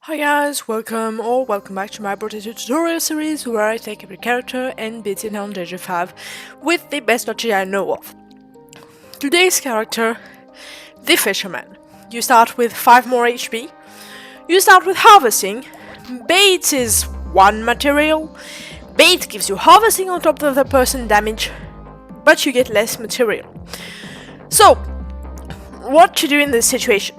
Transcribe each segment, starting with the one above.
Hi guys, welcome back to my Brotato tutorial series where I take every character and beat it on Digi 5 with the best strategy I know of. Today's character, the Fisherman. You start with 5 more HP, you start with harvesting, bait is 1 material, bait gives you harvesting on top of the person damage, but you get less material. So, what to do in this situation?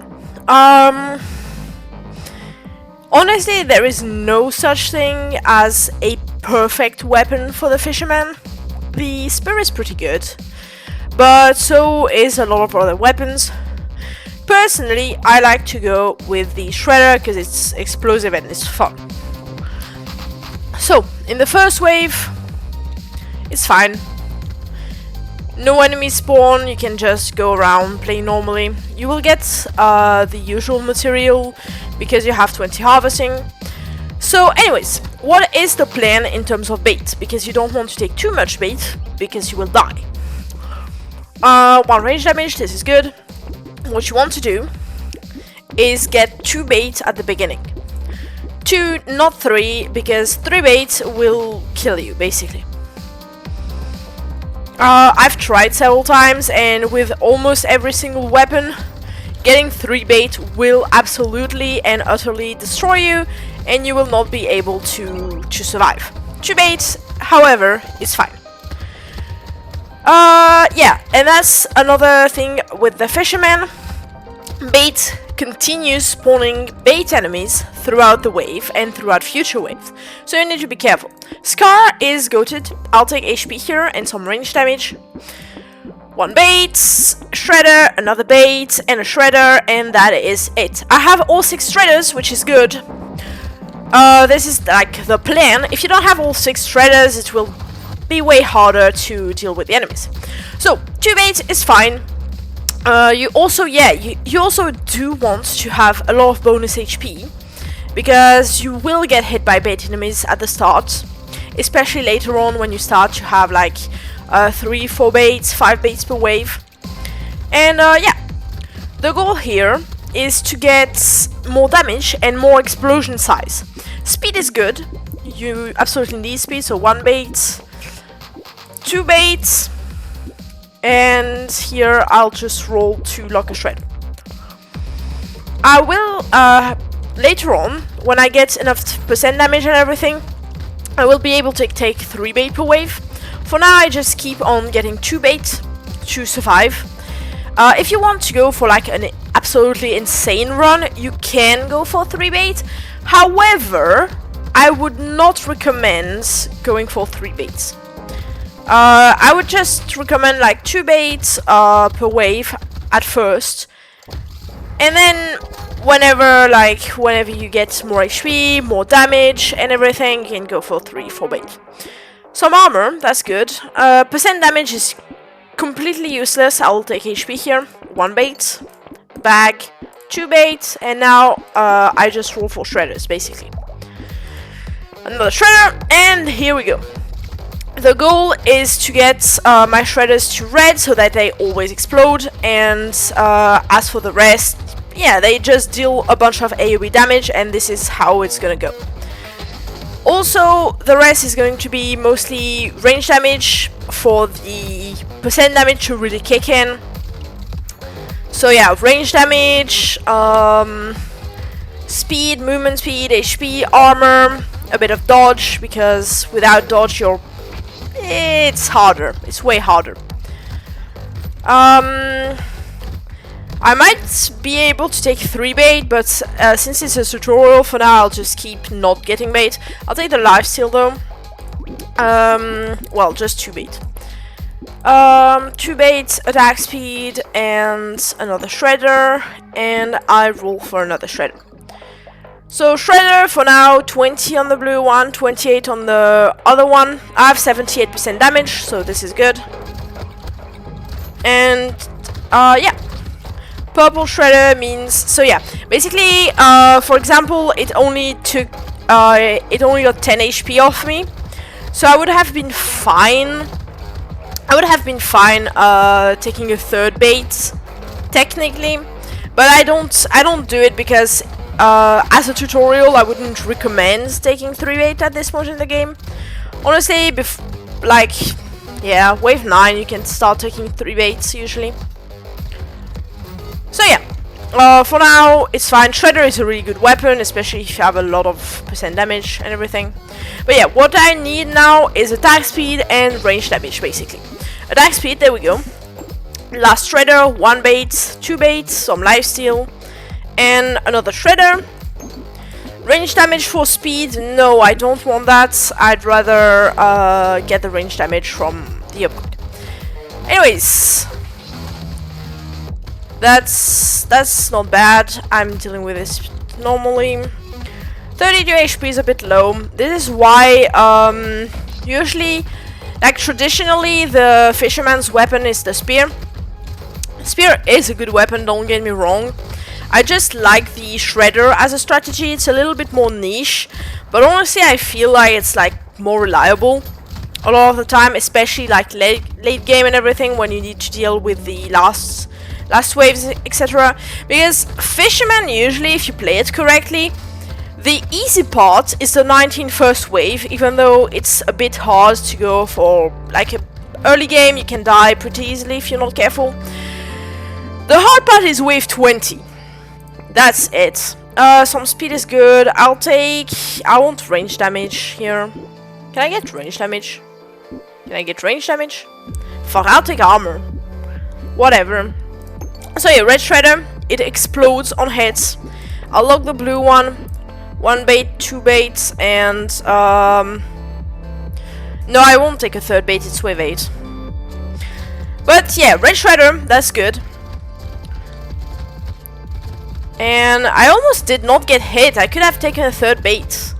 Honestly, there is no such thing as a perfect weapon for the Fisherman. The spear is pretty good, but so is a lot of other weapons. Personally, I like to go with the Shredder because it's explosive and it's fun. So, in the first wave, it's fine. No enemies spawn, you can just go around, play normally. You will get the usual material because you have 20 harvesting. So anyways, what is the plan in terms of bait? Because you don't want to take too much bait because you will die. 1 range damage, this is good. What you want to do is get 2 bait at the beginning. 2, not 3, because 3 bait will kill you basically. I've tried several times, and with almost every single weapon, getting 3 bait will absolutely and utterly destroy you, and you will not be able to survive. 2 bait, however, is fine. Yeah, and that's another thing with the Fisherman. Bait continues spawning bait enemies throughout the wave and throughout future waves, so you need to be careful. Scar is goated. I'll take HP here and some range damage. 1 bait, Shredder, another bait, and a Shredder, and that is it. I have all 6 Shredders, which is good. This is like the plan. If you don't have all 6 Shredders, it will be way harder to deal with the enemies. So, 2 bait is fine. You also do want to have a lot of bonus HP, because you will get hit by bait enemies at the start, especially later on when you start to have like 3, 4 baits, 5 baits per wave. And yeah, the goal here is to get more damage and more explosion size. Speed is good, you absolutely need speed, so 1 bait, 2 baits, and here I'll just roll to lock a shred. I will, later on, when I get enough percent damage and everything, I will be able to take 3 bait per wave. For now, I just keep on getting 2 bait to survive. If you want to go for like an absolutely insane run, you can go for 3 bait. However, I would not recommend going for 3 baits. I would just recommend like 2 baits per wave at first, and then whenever you get more HP, more damage and everything, you can go for 3, 4 bait. Some armor, that's good. Percent damage is completely useless. I'll take HP here. 1 bait, bag, 2 bait, and now I just roll for Shredders basically. Another Shredder, and here we go. The goal is to get my Shredders to red so that they always explode, and as for the rest, yeah, they just deal a bunch of AoE damage, and this is how it's gonna go. Also, the rest is going to be mostly range damage for the percent damage to really kick in. So yeah, range damage, speed, movement speed, HP, armor, a bit of dodge, because without dodge it's harder. It's way harder. I might be able to take 3 bait, but since it's a tutorial, for now I'll just keep not getting bait. I'll take the lifesteal though. Well, just 2 bait. 2 bait, attack speed, and another Shredder, and I roll for another Shredder. So Shredder for now, 20 on the blue one, 28 on the other one. I have 78% damage, so this is good. And yeah, purple Shredder means, so yeah, basically, for example, it only got 10 HP off me, so I would have been fine. Taking a 3rd bait, technically, but I don't do it because as a tutorial, I wouldn't recommend taking 3 bait at this point in the game. Honestly, like, yeah, wave 9 you can start taking 3 baits usually. So yeah, for now it's fine. Shredder is a really good weapon, especially if you have a lot of % damage and everything. But yeah, what I need now is attack speed and range damage basically. Attack speed, there we go. Last shredder, 1 bait, 2 baits, some lifesteal, and another shredder. Range damage for speed, no, I don't want that. I'd rather get the range damage from the upgrade. Anyways, that's not bad. I'm dealing with this normally. 32 HP is a bit low. This is why usually, like traditionally, the fisherman's weapon is the spear. Spear is a good weapon, don't get me wrong. I just like the shredder as a strategy. It's a little bit more niche, but honestly I feel like it's like more reliable a lot of the time, especially like late game and everything, when you need to deal with the last waves, etc. Because Fisherman, usually if you play it correctly, the easy part is the 19 first wave, even though it's a bit hard to go for like a early game. You can die pretty easily if you're not careful. The hard part is wave 20. That's it. Some speed is good. I want range damage here. Can I get range damage? Can I get range damage? Fuck, I'll take armor. Whatever. So yeah, red shredder. It explodes on hits. I'll lock the blue one. 1 bait, 2 baits, and no, I won't take a 3rd bait. It's wave 8. But yeah, red shredder. That's good. And I almost did not get hit. I could have taken a 3rd bait.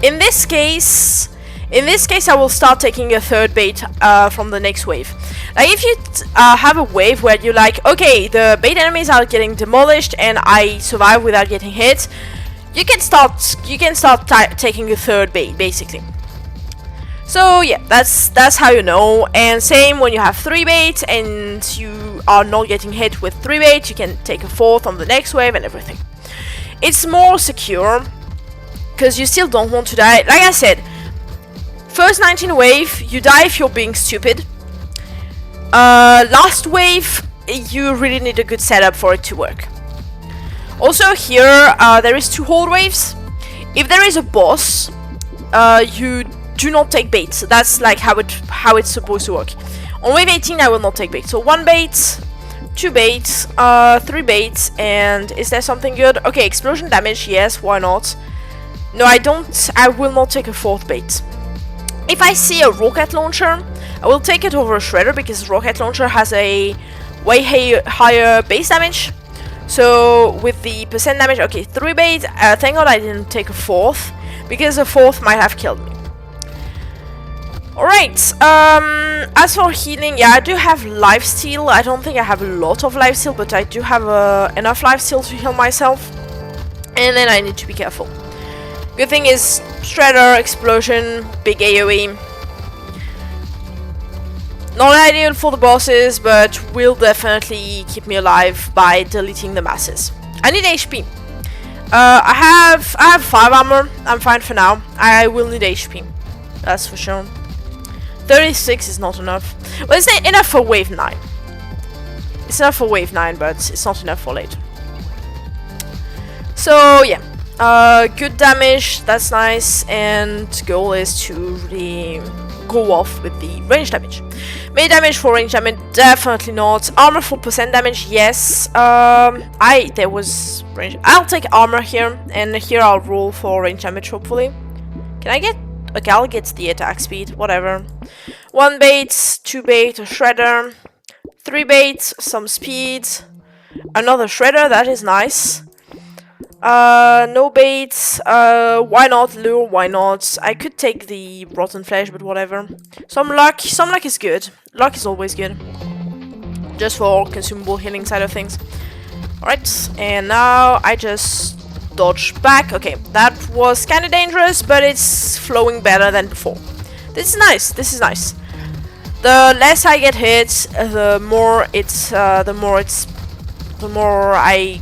In this case, I will start taking a 3rd bait from the next wave. Like if you have a wave where you're like, okay, the bait enemies are getting demolished and I survive without getting hit, you can start taking a 3rd bait basically. So yeah, that's how you know. And same when you have 3 bait and you are not getting hit with 3 bait, you can take a 4th on the next wave and everything. It's more secure because you still don't want to die. Like I said, first 19 wave, you die if you're being stupid. Last wave, you really need a good setup for it to work. Also here, there is 2 hold waves. If there is a boss, you do not take bait. So that's like how it's supposed to work. On wave 18 I will not take bait. So 1 bait, 2 baits, 3 baits, and is there something good? Okay, explosion damage, yes, why not? No, I will not take a 4th bait. If I see a rocket launcher, I will take it over a shredder because rocket launcher has a way higher base damage. So with the % damage, okay, 3 bait, thank god I didn't take a 4th, because a 4th might have killed me. Alright, as for healing, yeah, I do have lifesteal. I don't think I have a lot of lifesteal, but I do have enough lifesteal to heal myself. And then I need to be careful. Good thing is, shredder, explosion, big AoE. Not ideal for the bosses, but will definitely keep me alive by deleting the masses. I need HP. I have 5 armor. I'm fine for now. I will need HP. That's for sure. 36 is not enough. Well, it's enough for wave 9. It's enough for wave 9, but it's not enough for later. So yeah, good damage, that's nice, and goal is to really go off with the range damage. Melee damage for range damage, definitely not. Armor for % damage, yes. There was range. I'll take armor here, and here I'll roll for range damage, hopefully. Can I get... Okay, I'll get the attack speed, whatever. 1 bait, 2 bait, a shredder, 3 bait, some speed, another shredder, that is nice. No bait, why not lure, why not? I could take the rotten flesh, but whatever. Some luck is good. Luck is always good. Just for consumable healing side of things. Alright, and now I just dodge back. Okay, that was kind of dangerous, but it's flowing better than before. This is nice. This is nice. The less I get hit, the more I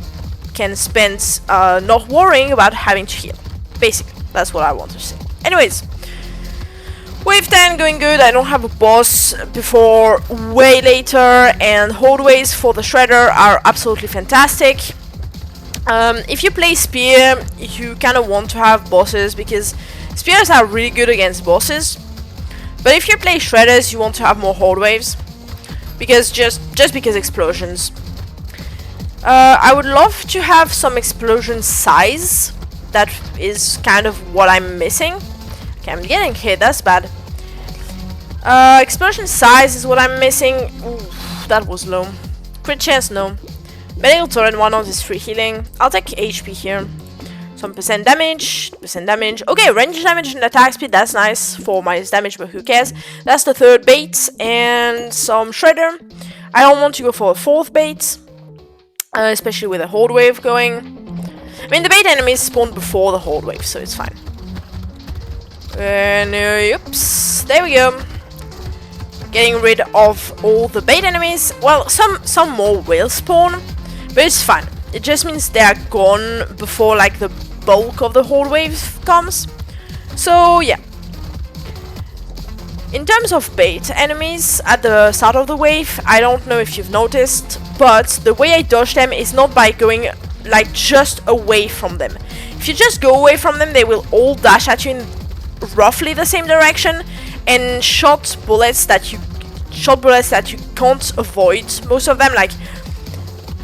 can spend not worrying about having to heal. Basically, that's what I want to say. Anyways, wave 10 going good. I don't have a boss before way later, and hallways for the shredder are absolutely fantastic. If you play spear, you kind of want to have bosses because spears are really good against bosses. But if you play shredders, you want to have more hold waves because just because explosions. I would love to have some explosion size. That is kind of what I'm missing. Okay, I'm getting hit. That's bad. Explosion size is what I'm missing. Ooh, that was low. Crit chance, no. Medical turret 1 on this free healing. I'll take HP here. Some percent damage. Okay, range damage and attack speed. That's nice for minus damage, but who cares? That's the third bait. And some shredder. I don't want to go for a fourth bait. Especially with a hold wave going. I mean, the bait enemies spawn before the hold wave, so it's fine. And oops, there we go. Getting rid of all the bait enemies. Well, some more will spawn, but it's fine. It just means they are gone before like the bulk of the hold wave comes. So yeah. In terms of bait enemies at the start of the wave, I don't know if you've noticed, but the way I dodge them is not by going like just away from them. If you just go away from them, they will all dash at you in roughly the same direction and shot bullets that you can't avoid. Most of them, like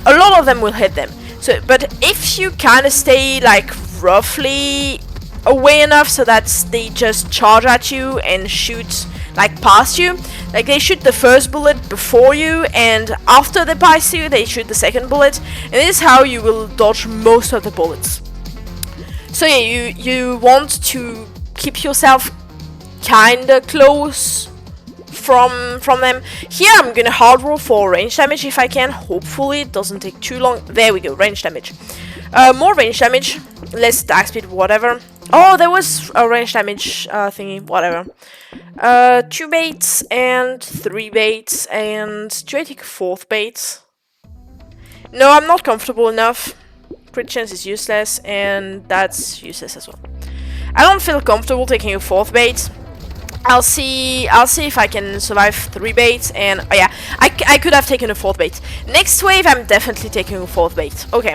a lot of them, will hit them. So, but if you kind of stay like roughly away enough so that they just charge at you and shoot like past you, like they shoot the first bullet before you, and after they pass you, they shoot the second bullet, and this is how you will dodge most of the bullets. So yeah, you want to keep yourself kinda close from them. Here I'm gonna hard roll for range damage if I can. Hopefully it doesn't take too long. There we go, range damage. More range damage, less attack speed, whatever. Oh, there was a range damage thingy, whatever. 2 baits and 3 baits, and do I take a 4th bait? No, I'm not comfortable enough. Crit chance is useless, and that's useless as well. I don't feel comfortable taking a 4th bait. I'll see if I can survive 3 baits, and oh yeah, I could have taken a 4th bait. Next wave, I'm definitely taking a 4th bait. Okay,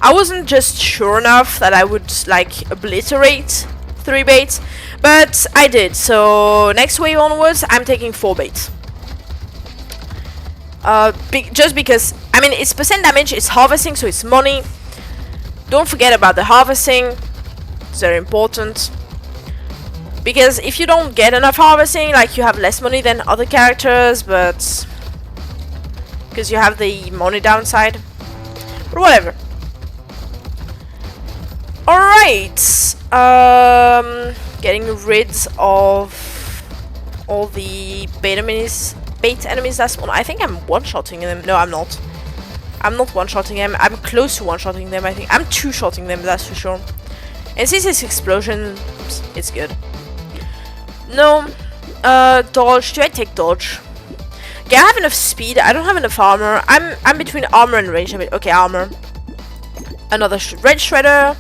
I wasn't just sure enough that I would like obliterate 3 baits, but I did. So next wave onwards, I'm taking 4 baits. Just because, I mean, it's percent damage, it's harvesting, so it's money. Don't forget about the harvesting. It's very important. Because if you don't get enough harvesting, like you have less money than other characters, but because you have the money downside. But whatever. Alright. Getting rid of all the bait enemies that spawn. I think I'm one-shotting them. No, I'm not. I'm not one-shotting them. I'm close to one-shotting them, I think. I'm two-shotting them, that's for sure. And since it's explosion, it's good. No. Dodge. Do I take dodge? Okay, I have enough speed. I don't have enough armor. I'm between armor and range. Okay, armor. Another red shredder.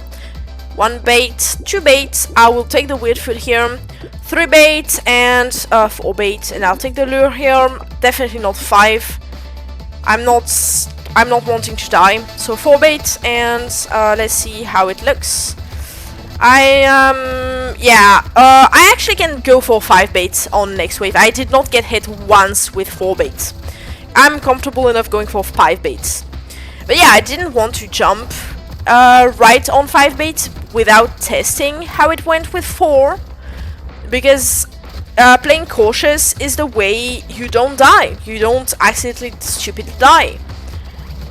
1 bait. 2 baits. I will take the weird food here. 3 baits and 4 baits, and I'll take the lure here. Definitely not 5. I'm not wanting to die. So 4 baits, and let's see how it looks. I actually can go for 5 baits on next wave. I did not get hit once with 4 baits. I'm comfortable enough going for 5 baits. But yeah, I didn't want to jump right on 5 baits without testing how it went with 4. Because playing cautious is the way you don't die. You don't accidentally stupidly die.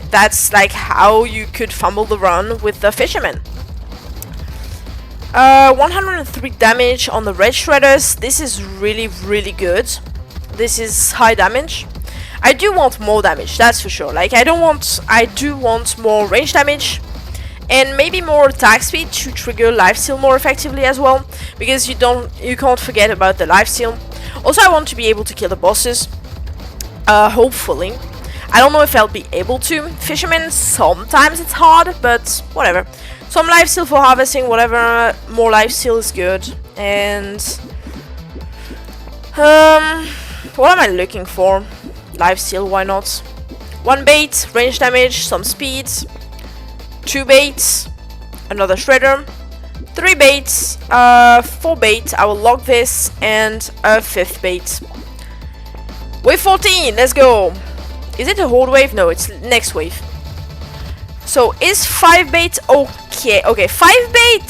That's like how you could fumble the run with the Fisherman. 103 damage on the red shredders. This is really, really good. This is high damage. I do want more damage, that's for sure. Like I do want more range damage and maybe more attack speed to trigger lifesteal more effectively as well, because you can't forget about the lifesteal. Also, I want to be able to kill the bosses. Hopefully. I don't know if I'll be able to. Fisherman, sometimes it's hard, but whatever. Some lifesteal for harvesting, whatever. More lifesteal is good. And what am I looking for? Lifesteal, why not? 1 bait, range damage, some speed. 2 baits, another shredder. 3 baits, 4 bait, I will lock this, and a 5th bait. Wave 14, let's go! Is it a horde wave? No, it's next wave. So, is 5 bait okay? Okay, 5 bait,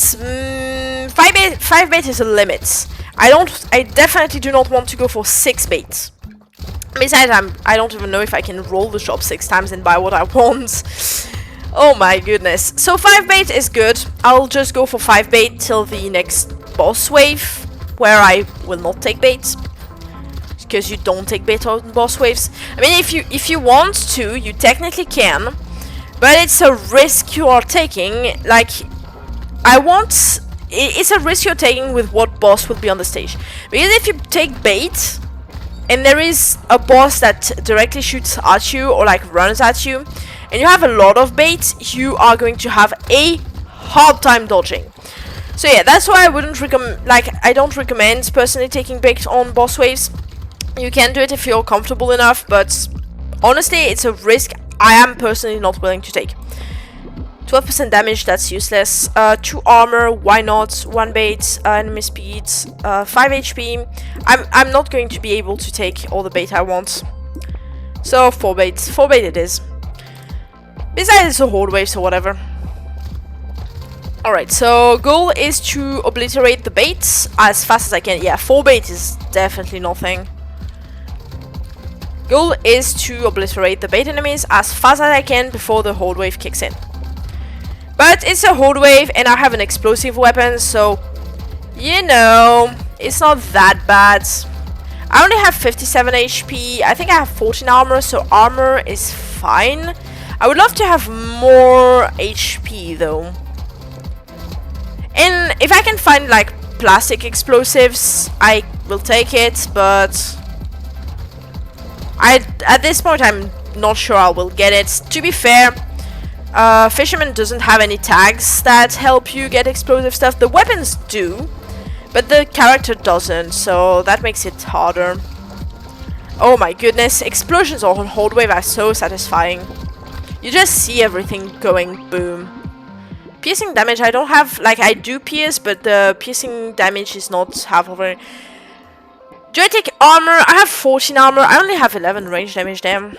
5 bait is a limit. I definitely do not want to go for 6 bait. Besides, I don't even know if I can roll the shop 6 times and buy what I want. Oh my goodness. So 5 bait is good. I'll just go for 5 bait till the next boss wave, where I will not take bait. Because you don't take bait on boss waves. I mean, if you want to, you technically can. But it's a risk you are taking. Like, it's a risk you're taking with what boss will be on the stage. Because if you take bait, and there is a boss that directly shoots at you, or like runs at you, and you have a lot of bait, you are going to have a hard time dodging. So yeah, that's why I wouldn't recommend, I don't recommend personally taking bait on boss waves. You can do it if you're comfortable enough, but honestly, it's a risk I am personally not willing to take. 12% damage, that's useless. 2 armor, why not? 1 bait, enemy speed, 5 HP. I'm not going to be able to take all the bait I want. So 4 bait. 4 bait it is. Besides, it's a horde wave, so whatever. Alright, so goal is to obliterate the baits as fast as I can. Yeah, 4 bait is definitely nothing. Goal is to obliterate the bait enemies as fast as I can before the horde wave kicks in. But it's a horde wave and I have an explosive weapon, so you know, it's not that bad. I only have 57 HP. I think I have 14 armor, so armor is fine. I would love to have more HP though. And if I can find like plastic explosives, I will take it, but at this point I'm not sure I will get it. To be fair, Fisherman doesn't have any tags that help you get explosive stuff. The weapons do, but the character doesn't, so that makes it harder. Oh my goodness, explosions on horde wave are so satisfying. You just see everything going boom. Piercing damage, I don't have, like I do pierce, but the piercing damage is not half over. Do I take armor? I have 14 armor, I only have 11 range damage there.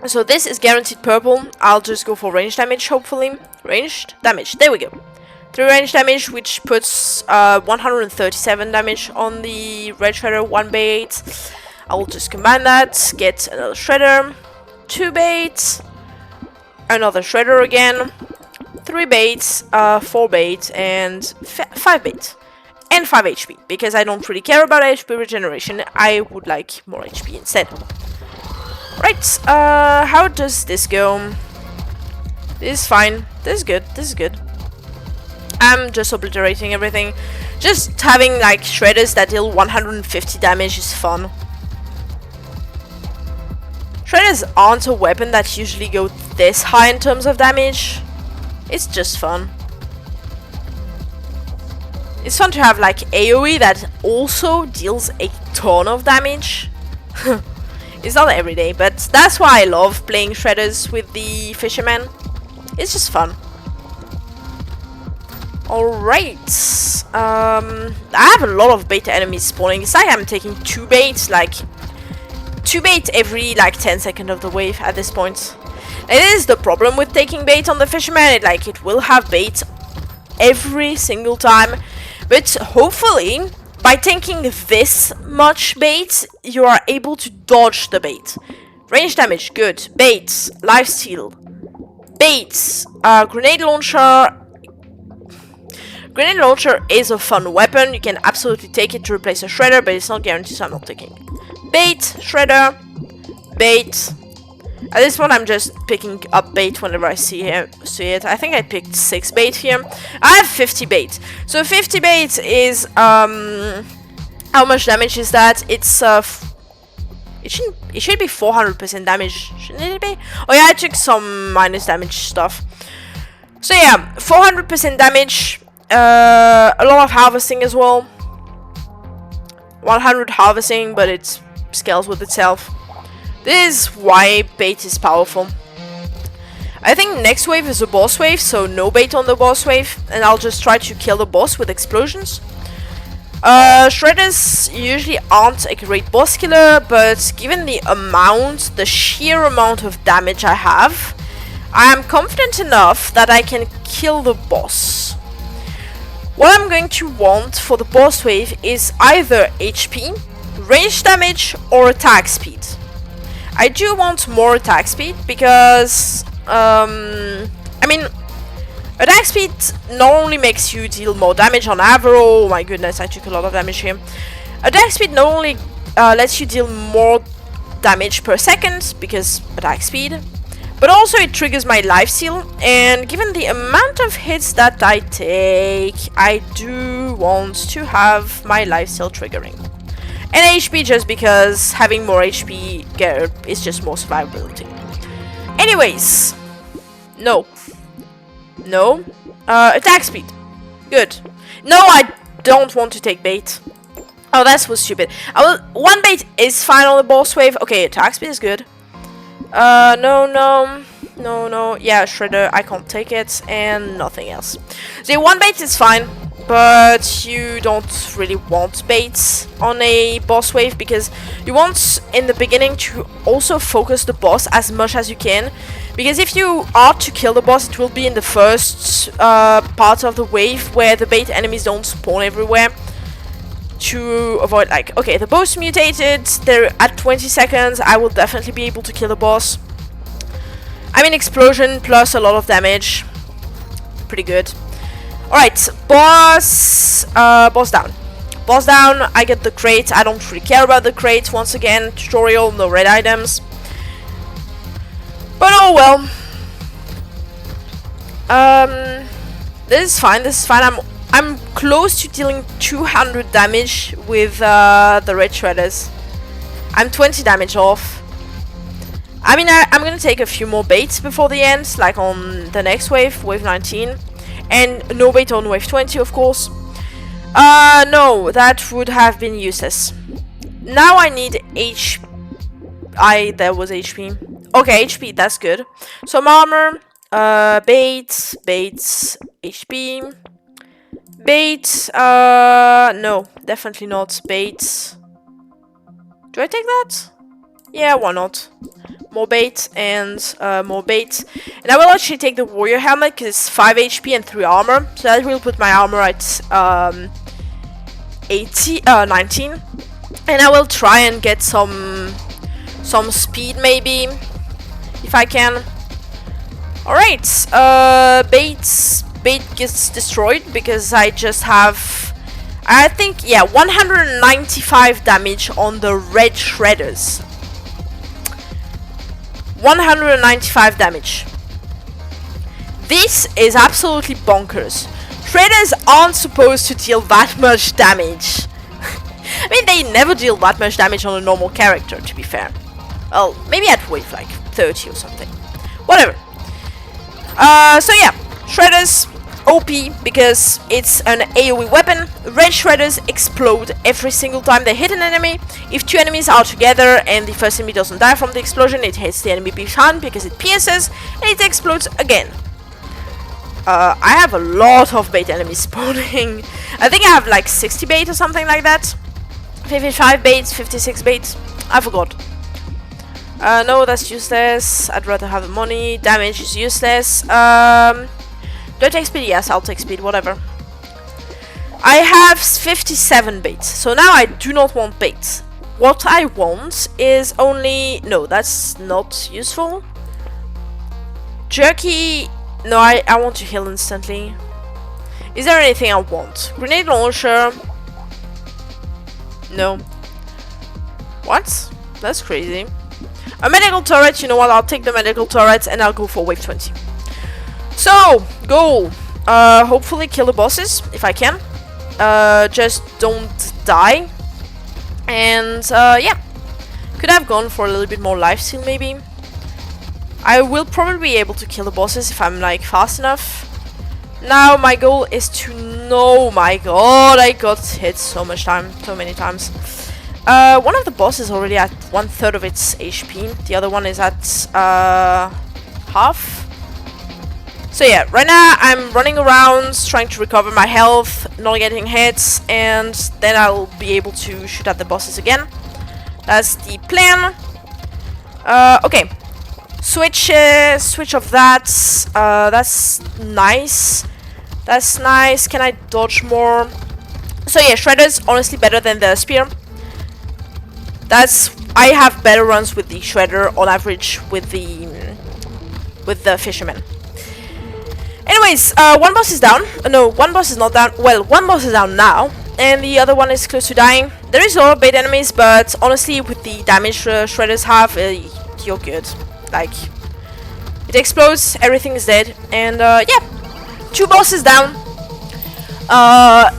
So this is guaranteed purple. I'll just go for range damage, hopefully. Ranged damage, there we go. 3 range damage, which puts 137 damage on the red shredder, 1 bait. I will just combine that, get another shredder, 2 baits, another shredder again, 3 baits, 4 bait, and 5 bait. And 5 HP, because I don't really care about HP regeneration. I would like more HP instead. Right, how does this go? This is fine. This is good. This is good. I'm just obliterating everything. Just having like shredders that deal 150 damage is fun. Shredders aren't a weapon that usually go this high in terms of damage. It's just fun. It's fun to have like AoE that also deals a ton of damage. It's not every day, but that's why I love playing shredders with the Fisherman. It's just fun. Alright. I have a lot of beta enemies spawning. It's like I'm taking 2 baits, like 2 bait every like 10 seconds of the wave at this point. It is the problem with taking bait on the Fisherman. It will have bait every single time. But hopefully, by taking this much bait, you are able to dodge the bait. Range damage, good. Baits, lifesteal, baits, grenade launcher. Grenade launcher is a fun weapon. You can absolutely take it to replace a shredder, but it's not guaranteed, so I'm not taking it. Bait, shredder, bait. At this point, I'm just picking up bait whenever I see it. I think I picked 6 bait here. I have 50 bait. So 50 bait is how much damage is that? It's It should be 400% damage, shouldn't it be? Oh yeah, I took some minus damage stuff. So yeah, 400% damage, a lot of harvesting as well. 100 harvesting, but it scales with itself. This is why bait is powerful. I think next wave is a boss wave, so no bait on the boss wave, and I'll just try to kill the boss with explosions. Shredders usually aren't a great boss killer, but given the sheer amount of damage I have, I am confident enough that I can kill the boss. What I'm going to want for the boss wave is either HP, range damage, or attack speed. I do want more attack speed because, I mean, attack speed not only makes you deal more damage on average. Oh my goodness, I took a lot of damage here. Attack speed not only lets you deal more damage per second because attack speed, but also it triggers my lifesteal, and given the amount of hits that I take, I do want to have my lifesteal triggering. And HP just because having more HP is just more survivability. Anyways, no. Attack speed. Good. No, I don't want to take bait. Oh, that was stupid. One bait is fine on the boss wave. Okay, attack speed is good. No. Yeah, Shredder, I can't take it, and nothing else. The one bait is fine, but you don't really want baits on a boss wave because you want, in the beginning, to also focus the boss as much as you can. Because if you are to kill the boss, it will be in the first part of the wave where the bait enemies don't spawn everywhere. To avoid, like, okay, the boss mutated, they're at 20 seconds, I will definitely be able to kill the boss. I mean, explosion plus a lot of damage. Pretty good. Alright, boss down. Boss down, I get the crate. I don't really care about the crate. Once again, tutorial, no red items. But oh well. This is fine, I'm close to dealing 200 damage with the red shredders. I'm 20 damage off. I mean, I'm gonna take a few more baits before the end, like on the next wave, wave 19. And no bait on wave 20, of course. No, that would have been useless. Now I need HP. There was HP. Okay, HP, that's good. Some armor, baits, HP. Bait, no, definitely not. Bait. Do I take that? Yeah, why not? More bait and more bait. And I will actually take the warrior helmet because it's 5 HP and 3 armor. So that will put my armor at 19. And I will try and get some speed maybe, if I can. Alright, bait gets destroyed because I just have, I think, yeah, 195 damage on the red shredders. 195 damage. This is absolutely bonkers. Shredders aren't supposed to deal that much damage. I mean, they never deal that much damage on a normal character, to be fair. Well, maybe at wave like 30 or something. Whatever. So yeah, Shredders, OP, because it's an AoE weapon. Red Shredders explode every single time they hit an enemy. If 2 enemies are together and the first enemy doesn't die from the explosion, it hits the enemy behind because it pierces and it explodes again. I have a lot of bait enemies spawning. I think I have like 60 bait or something like that. 55 baits, 56 baits. I forgot. No, that's useless. I'd rather have the money. Damage is useless. Do I take speed? Yes, I'll take speed, whatever. I have 57 baits. So now I do not want baits. What I want is only... No, that's not useful. Jerky... No, I want to heal instantly. Is there anything I want? Grenade launcher... No. What? That's crazy. A medical turret, you know what, I'll take the medical turret and I'll go for wave 20. So, goal. Hopefully kill the bosses, if I can. Just don't die. And, yeah. Could have gone for a little bit more lifesteal maybe. I will probably be able to kill the bosses if I'm like fast enough. Now my goal is to know. My god, I got hit so many times. One of the bosses is already at 1/3 of its HP. The other one is at half. So yeah, right now I'm running around trying to recover my health, not getting hits, and then I'll be able to shoot at the bosses again. That's the plan. Okay. Switch of that. That's nice. That's nice. Can I dodge more? So yeah, Shredder's honestly better than the spear. I have better runs with the Shredder on average with the Fisherman. Anyways, one boss is down. No, one boss is not down. Well, one boss is down now, and the other one is close to dying. There is a lot of bait enemies, but honestly, with the damage Shredders have, you're good. Like, it explodes, everything is dead, and yeah, 2 bosses down.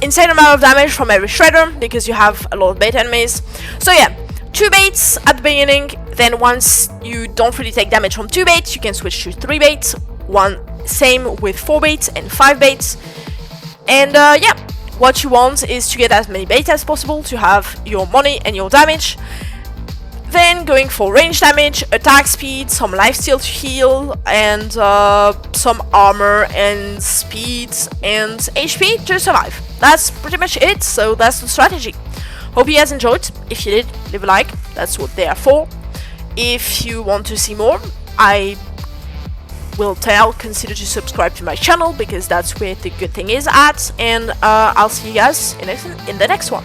Insane amount of damage from every Shredder because you have a lot of bait enemies. So yeah, 2 baits at the beginning. Then once you don't really take damage from 2 baits, you can switch to 3 baits. Same with 4 baits and 5 baits. And yeah, what you want is to get as many baits as possible to have your money and your damage. Then going for range damage, attack speed, some lifesteal to heal, and some armor and speed and HP to survive. That's pretty much it, so that's the strategy. Hope you guys enjoyed. If you did, leave a like, that's what they are for. If you want to see more, I will consider to subscribe to my channel because that's where the good thing is at, and I'll see you guys in the next one.